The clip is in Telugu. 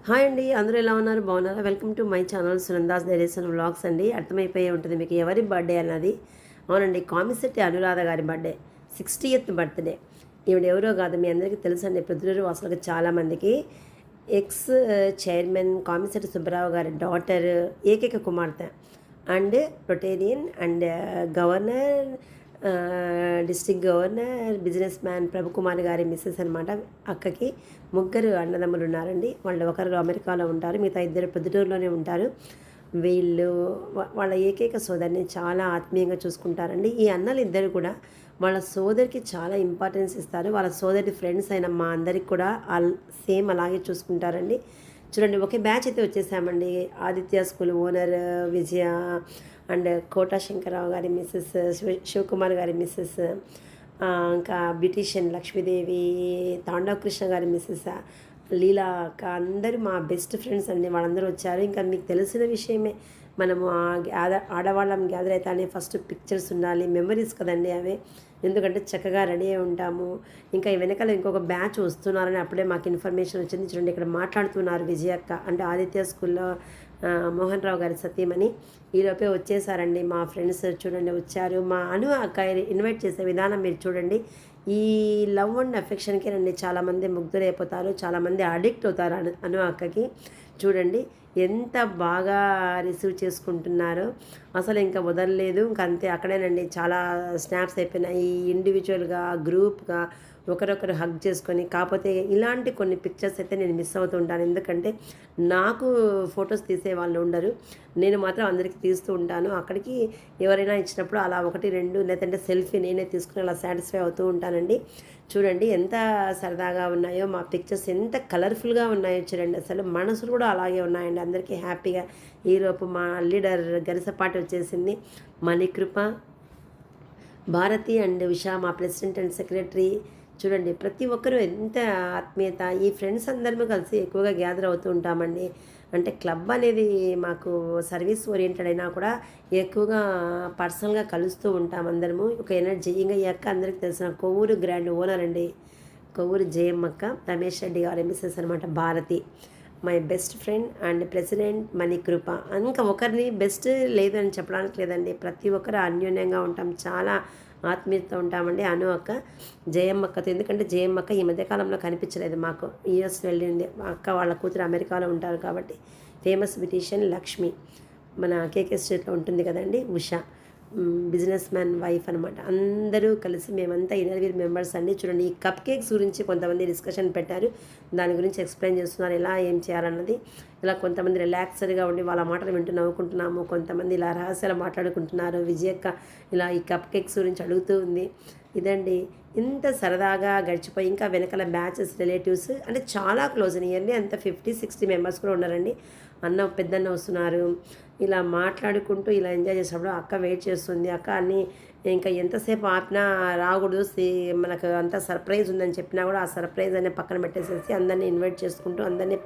హాయ్ అండి, అందరూ ఎలా ఉన్నారు? బాగున్నారా? Welcome to my channel Sunanda's diaries and vlogs అండి. అర్థమైపోయే ఉంటుంది మీకు ఎవరి బర్త్డే అన్నది. అవునండి, కామిశెట్టి అనురాధ గారి బర్త్డే, 60th బర్త్డే. ఈవిడ ఎవరో కాదు, మీ అందరికీ తెలుసండి. ప్రొద్దుటూరు వాసులకు చాలామందికి ఎక్స్ చైర్మన్ కామిశెట్టి సుబ్బారావు గారి డాటర్, ఏకైక కుమార్తె and Rotarian and governor, district governor, business man Prabhu Kumar గారి మిస్సెస్ అనమాట. అక్కకి ముగ్గురు అన్నదమ్ములు ఉన్నారండి. వాళ్ళు ఒకరు అమెరికాలో ఉంటారు, మిగతా ఇద్దరు ప్రొద్దుటూరులోనే ఉంటారు. వీళ్ళు వాళ్ళ ఏకైక సోదరిని చాలా ఆత్మీయంగా చూసుకుంటారండి. ఈ అన్నలు ఇద్దరు కూడా వాళ్ళ సోదరికి చాలా ఇంపార్టెన్స్ ఇస్తారు. వాళ్ళ సోదరి ఫ్రెండ్స్ అయిన మా అందరికి కూడా సేమ్ అలాగే చూసుకుంటారండి. చూడండి, ఒకే బ్యాచ్ అయితే వచ్చేసామండి. Aditya school owner Vijaya and Kota Shankararao గారి మిస్సెస్, శివకుమార్ గారి మిస్సెస్, ఇంకా బ్యూటీషియన్ లక్ష్మీదేవి, తాండవ కృష్ణ గారి మిస్సెస్ లీలా అక్క, అందరూ మా బెస్ట్ ఫ్రెండ్స్ అండి. వాళ్ళందరూ వచ్చారు. ఇంకా మీకు తెలిసిన విషయమే, మనము ఆడవాళ్ళం గ్యాదర్ అవుతానే ఫస్ట్ పిక్చర్స్ ఉండాలి, మెమరీస్ కదండి అవే. ఎందుకంటే చక్కగా రెడీ అయి ఉంటాము. ఇంకా ఈ వెనకాల ఇంకొక బ్యాచ్ వస్తున్నారని అప్పుడే మాకు ఇన్ఫర్మేషన్ వచ్చింది. చూడండి, ఇక్కడ మాట్లాడుతున్నారు విజయక్క, అంటే ఆదిత్య స్కూల్లో మోహన్ రావు గారి సతీమణి. ఈలోపే వచ్చేసారండి మా ఫ్రెండ్స్. చూడండి వచ్చారు. మా అను అక్క ఇన్వైట్ చేసే విధానం మీరు చూడండి. ఈ లవ్ అండ్ అఫెక్షన్కి రండి చాలామంది ముగ్ధులైపోతారు, చాలామంది అడిక్ట్ అవుతారు అను అక్కకి. చూడండి ఎంత బాగా రిసీవ్ చేసుకుంటున్నారో, అసలు ఇంకా వదలలేదు. ఇంక అంతే, అక్కడేనండి చాలా స్నాప్స్ అయిపోయినాయి, ఇండివిజువల్గా గ్రూప్గా ఒకరొకరు హగ్ చేసుకొని. కాకపోతే ఇలాంటి కొన్ని పిక్చర్స్ అయితే నేను మిస్ అవుతూ ఉంటాను, ఎందుకంటే నాకు ఫొటోస్ తీసే వాళ్ళు ఉండరు. నేను మాత్రం అందరికీ తీస్తూ ఉంటాను. అక్కడికి ఎవరైనా ఇచ్చినప్పుడు అలా ఒకటి రెండు, లేదంటే సెల్ఫీ నేనే తీసుకుని అలా సాటిస్ఫై అవుతూ ఉంటానండి. చూడండి ఎంత సరదాగా ఉన్నాయో మా పిక్చర్స్, ఎంత కలర్ఫుల్గా ఉన్నాయో చూడండి. అసలు మనసులు కూడా అలాగే ఉన్నాయండి అందరికీ హ్యాపీగా. ఈలోపు మా లీడర్ గరిసపాటి వచ్చేసింది, మణికృప, భారతి అండ్ ఉషా మా ప్రెసిడెంట్ అండ్ సెక్రటరీ. చూడండి ప్రతి ఒక్కరూ ఎంత ఆత్మీయత. ఈ ఫ్రెండ్స్ అందరము కలిసి ఎక్కువగా గ్యాదర్ అవుతూ ఉంటామండి. అంటే క్లబ్ అనేది మాకు సర్వీస్ ఓరియంటెడ్ అయినా కూడా ఎక్కువగా పర్సనల్గా కలుస్తూ ఉంటాం అందరము. ఒక ఎనర్జీ. ఇంకా ఈ అక్క అందరికీ తెలిసిన కొవ్వూరు గ్రాండ్ ఓనర్ అండి, కొవ్వూరు జయమ్మక్క, రమేష్ రెడ్డి గారు ఎంఎస్ఎస్ అనమాట. Bharathi my best friend and president Manikrupa. ఇంకా ఒకరిని బెస్ట్ లేదు అని చెప్పడానికి లేదండి, ప్రతి ఒక్కరు అన్యోన్యంగా ఉంటాం, చాలా ఆత్మీయత ఉంటామండి. అను అక్క, జయమ్మక్కతో. ఎందుకంటే జయమ్మక్క ఈ మధ్యకాలంలో కనిపించలేదు మాకు, యూఎస్ వెళ్ళింది. అక్క వాళ్ళ కూతురు అమెరికాలో ఉంటారు కాబట్టి. ఫేమస్ బ్యూటీషియన్ లక్ష్మి, మన కేకే స్ట్రీట్లో ఉంటుంది కదండి, ఉష బిజినెస్ మ్యాన్ వైఫ్ అనమాట. అందరూ కలిసి మేమంతా ఇన్నర్వీర్ మెంబర్స్ అండి. చూడండి, ఈ కప్ కేక్స్ గురించి కొంతమంది డిస్కషన్ పెట్టారు, దాని గురించి ఎక్స్ప్లెయిన్ చేస్తున్నారు ఎలా ఏం చేయాలన్నది. ఇలా కొంతమంది రిలాక్స్డ్గా ఉండి వాళ్ళ మాటలు వింటూ నవ్వుకుంటున్నాము, కొంతమంది ఇలా రహస్యాలు మాట్లాడుకుంటున్నారు. విజయక్క ఇలా ఈ కప్ కేక్స్ గురించి అడుగుతూ ఉంది. ఇదండి, ఇంత సరదాగా గడిచిపోయి ఇంకా వెనకాల బ్యాచెస్, రిలేటివ్స్ అంటే చాలా క్లోజ్. నియర్లీ అంత 50-60 మెంబర్స్ కూడా ఉన్నారండి. అన్న పెద్దన్న వస్తున్నారు. ఇలా మాట్లాడుకుంటూ ఇలా ఎంజాయ్ చేసినప్పుడు అక్క వెయిట్ చేస్తుంది. అక్క అన్నీ ఇంకా ఎంతసేపు ఆపినా రాకూడదు, మనకు అంత సర్ప్రైజ్ ఉందని చెప్పినా కూడా ఆ సర్ప్రైజ్ అనే పక్కన పెట్టేసేసి అందరినీ ఇన్వైట్ చేసుకుంటూ అందరినీ